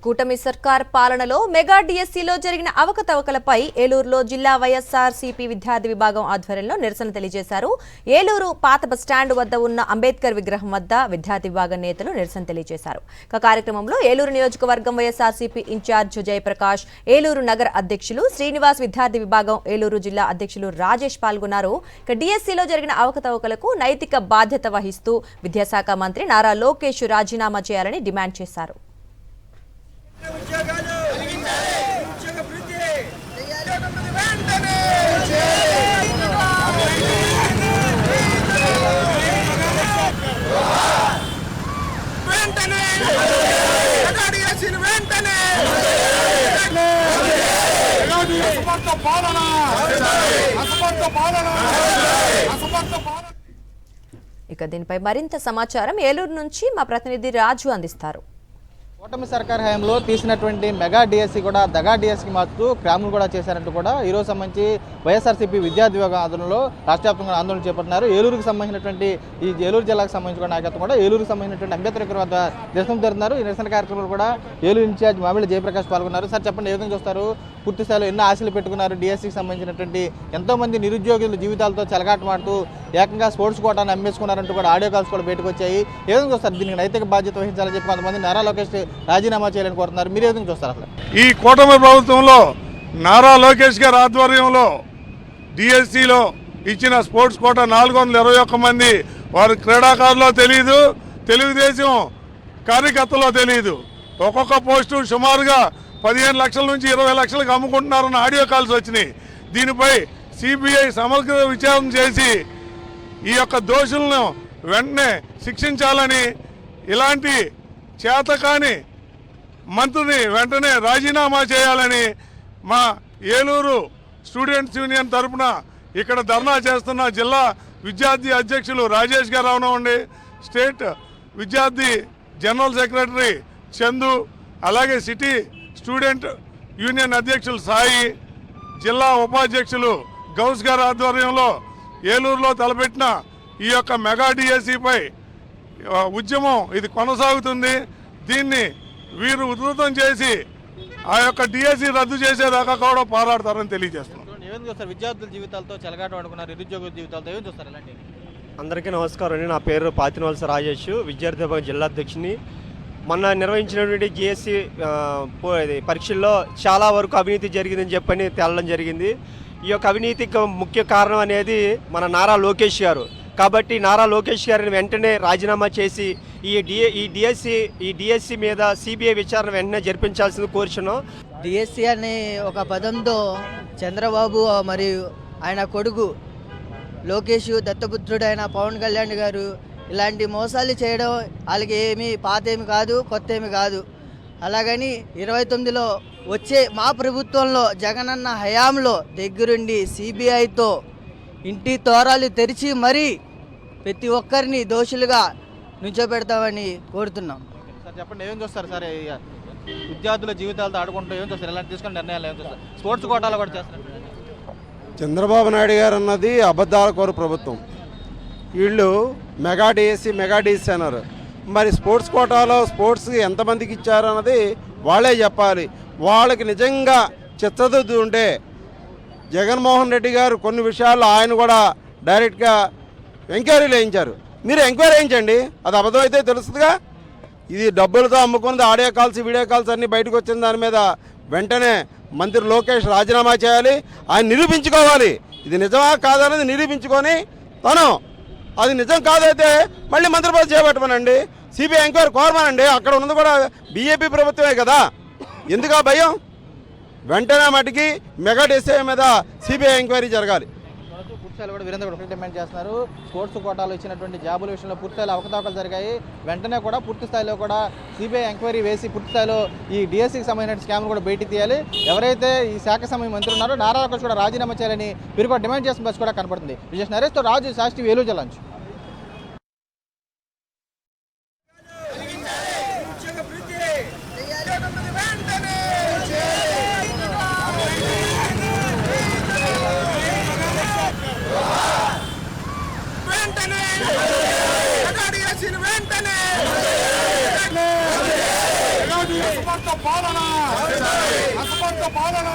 కూటమి సర్కార్ పాలనలో మెగా డిఎస్సీలో జరిగిన అవకతవకలపై ఏలూరులో జిల్లా వైఎస్ఆర్సీపీ విద్యార్థి విభాగం ఆధ్వర్యంలో నిరసన తెలియజేశారు. ఏలూరు పాత బస్టాండ్ వద్ద ఉన్న అంబేద్కర్ విగ్రహం వద్ద విద్యార్థి విభాగం నేతలు నిరసన తెలియజేశారు. కార్యక్రమంలో ఏలూరు నియోజకవర్గం వైఎస్ఆర్సీపీ ఇన్ఛార్జ్ జయప్రకాష్, ఏలూరు నగర అధ్యక్షులు శ్రీనివాస్, విద్యార్థి విభాగం ఏలూరు జిల్లా అధ్యక్షులు రాజేష్ పాల్గొన్నారు. డిఎస్సీలో జరిగిన అవకతవకలకు నైతిక బాధ్యత వహిస్తూ విద్యాశాఖ మంత్రి నారా లోకేష్ రాజీనామా చేయాలని డిమాండ్ చేశారు. ఇక దీనిపై మరింత సమాచారం ఏలూరు నుంచి మా ప్రతినిధి రాజు అందిస్తారు. కూటమి సర్కార్ హయాంలో తీసినటువంటి మెగా డిఎస్సీ కూడా దగా డిఎస్సీకి మార్చుతూ క్రామ్లు కూడా చేశారంటూ కూడా ఈరోజు సంబంధించి వైఎస్ఆర్సీపీ విద్యార్థి విభాగం ఆధ్వర్యంలో రాష్ట్ర వ్యాప్తంగా ఆందోళన చేపడుతున్నారు. ఏలూరుకు సంబంధించినటువంటి ఈ ఏలూరు జిల్లాకు సంబంధించిన నాయకత్వం కూడా ఏలూరుకు సంబంధించినటువంటి అంబేద్కర్ విగ్రహం వద్ద నిరసన జరుగుతున్నారు. ఈ నిరసన కార్యక్రమంలో కూడా ఏలూరు ఇన్ఛార్జ్ మామిడి జయప్రకాష్ పాల్గొన్నారు. సార్ చెప్పండి, ఏ విధంగా చూస్తారు? పూర్తి స్థాయిలో ఎన్నో ఆశలు పెట్టుకున్నారు. డిఎస్సీకి సంబంధించినటువంటి ఎంతోమంది నిరుద్యోగుల జీవితాలతో చెలగాటమాడుతూ ఏకంగా స్పోర్ట్స్ కోటాను అమ్మేసుకున్నారంటూ కూడా ఆడియో కాల్స్ కూడా బయటకు వచ్చాయి. ఏ విధంగా చూస్తారు? దీనికి నైతిక బాధ్యత వహించాలని చెప్పి కొంతమంది నారా లోకేష్ రాజీనామా చేయాలని కోరుతున్నారు. మీరు ఏ విధంగా చూస్తారు? అసలు ఈ కూటమి ప్రభుత్వంలో నారా లోకేష్ గారి ఆధ్వర్యంలో డిఎస్సీలో ఇచ్చిన స్పోర్ట్స్ కోటా 421 మంది వారు క్రీడాకారులో తెలియదు, తెలుగుదేశం కార్యకర్తలో తెలియదు. ఒక్కొక్క పోస్టు సుమారుగా 15 లక్షల నుంచి 20 లక్షలకు అమ్ముకుంటున్నారన్న ఆడియో కాల్స్ వచ్చినాయి. దీనిపై సిబిఐ సమగ్ర విచారణ చేసి ఈ యొక్క దోషులను వెంటనే శిక్షించాలని, ఇలాంటి చేతకాని మంత్రిని వెంటనే రాజీనామా చేయాలని మా ఏలూరు స్టూడెంట్స్ యూనియన్ తరఫున ఇక్కడ ధర్నా చేస్తున్న జిల్లా విద్యార్థి అధ్యక్షులు రాజేష్ గారు అవనండి, స్టేట్ విద్యార్థి జనరల్ సెక్రటరీ చందు, అలాగే సిటీ స్టూడెంట్ యూనియన్ అధ్యక్షులు సాయి, జిల్లా ఉపాధ్యక్షులు గౌస్ గారి ఆధ్వర్యంలో ఏలూరులో తలపెట్టిన ఈ యొక్క మెగా డిఎస్సీపై ఉద్యమం ఇది కొనసాగుతుంది. దీన్ని వీరు ఉధృతం చేసి ఆ యొక్క డిఎస్సీ రద్దు చేసేదాకా కూడా పోరాడతారని తెలియజేస్తున్నారు. విద్యార్థుల జీవితాలతో చెలగాటమాడుకున్నారు, నిరుద్యోగుల జీవితాలతో ఏం చూస్తారు? ఇలాంటి అందరికీ నమస్కారం అండి. నా పేరు పాతినవలస రాజేష్, విద్యార్థి విభాగం జిల్లా అధ్యక్షుని. మొన్న నిర్వహించినటువంటి జిఎస్సీ పరీక్షల్లో చాలా వరకు అవినీతి జరిగిందని చెప్పని తేలడం జరిగింది. ఈ యొక్క అవినీతికి ముఖ్య కారణం అనేది మన నారా లోకేష్ గారు. కాబట్టి నారా లోకేష్ గారిని వెంటనే రాజీనామా చేసి ఈ డిఎస్సీ మీద సిబిఐ విచారణ వెంటనే జరిపించాల్సింది కోరుచున్నాం. డిఎస్సీ అనే ఒక పదంతో చంద్రబాబు మరియు ఆయన కొడుకు లోకేష్, దత్తపుత్రుడైన పవన్ కళ్యాణ్ గారు ఇలాంటి మోసాలు చేయడం వాళ్ళకి ఏమీ పాత ఏమి కాదు, కొత్త ఏమి కాదు. అలాగని 29లో వచ్చే మా ప్రభుత్వంలో జగనన్న హయాంలో దగ్గరుండి సిబిఐతో ఇంటి తోరాలు తెరిచి మరీ ప్రతి ఒక్కరిని దోషులుగా నుంచోబెడతామని కోరుతున్నాం. సార్ చెప్పండి, ఏం చూస్తారు? సార్ విద్యార్థుల జీవితాలతో ఆడుకుంటూ ఏం చూస్తారు? ఇలాంటి తీసుకుని నిర్ణయాలు ఏం చూస్తారు? స్పోర్ట్స్ కోటాలో కూడా చేస్తారు. చంద్రబాబు నాయుడు గారు అన్నది అబద్ధాల కోరు ప్రభుత్వం. వీళ్ళు మెగా డిఎస్సీ అన్నారు. మరి స్పోర్ట్స్ కోటాలో స్పోర్ట్స్కి ఎంతమందికి ఇచ్చారు అన్నది వాళ్ళే చెప్పాలి. వాళ్ళకి నిజంగా చిత్తశుద్ధి ఉంటే జగన్మోహన్ రెడ్డి గారు కొన్ని విషయాల్లో ఆయన కూడా డైరెక్ట్గా ఎంక్వైరీలు వేయించారు. మీరు ఎంక్వైరీ వేయించండి, అది అబద్ధం అయితే తెలుస్తుందిగా. ఇది డబ్బులతో అమ్ముకున్నది ఆడియో కాల్స్, వీడియో కాల్స్ అన్నీ బయటకు వచ్చిన దాని మీద వెంటనే మంత్రి లోకేష్ రాజీనామా చేయాలి. ఆయన నిరూపించుకోవాలి ఇది నిజమా కాదనేది నిరూపించుకొని తను అది నిజం కాదైతే మళ్ళీ మంత్రి పదవి చేపట్టమనండి, సిబిఐ ఎంక్వైరీ కోరమనండి. అక్కడ ఉన్నది కూడా బీజేపీ ప్రభుత్వమే కదా, ఎందుకా భయం? వెంటనే మటుకి మెగా డిఎస్సీ మీద సిబిఐ ఎంక్వైరీ జరగాలి. పూర్తిస్థాయిలో కూడా వీరందరూ కూడా డిమాండ్ చేస్తున్నారు. స్పోర్ట్స్ కోటాలో ఇచ్చినటువంటి జాబుల విషయంలో పూర్తిస్థాయిలో అవకతవకలు జరిగాయి. వెంటనే కూడా పూర్తిస్థాయిలో కూడా సిబిఐ ఎంక్వైరీ వేసి పూర్తిస్థాయిలో ఈ డిఎస్సీకి సంబంధించిన స్కామ్లు కూడా బయటికి తీయాలి. ఎవరైతే ఈ శాఖ సమయ మంత్రి ఉన్నారో నారా లోకేష్ కూడా రాజీనామా చేయాలని వీరు కూడా డిమాండ్ చేసిన బస్ కూడా కనపడుతుంది. విజయ్ నరేష్తో రాజు, శాస్త్రి, ఏలూరు జిల్లా నుంచి. వెంటనే పాలన అసమర్థ పాలన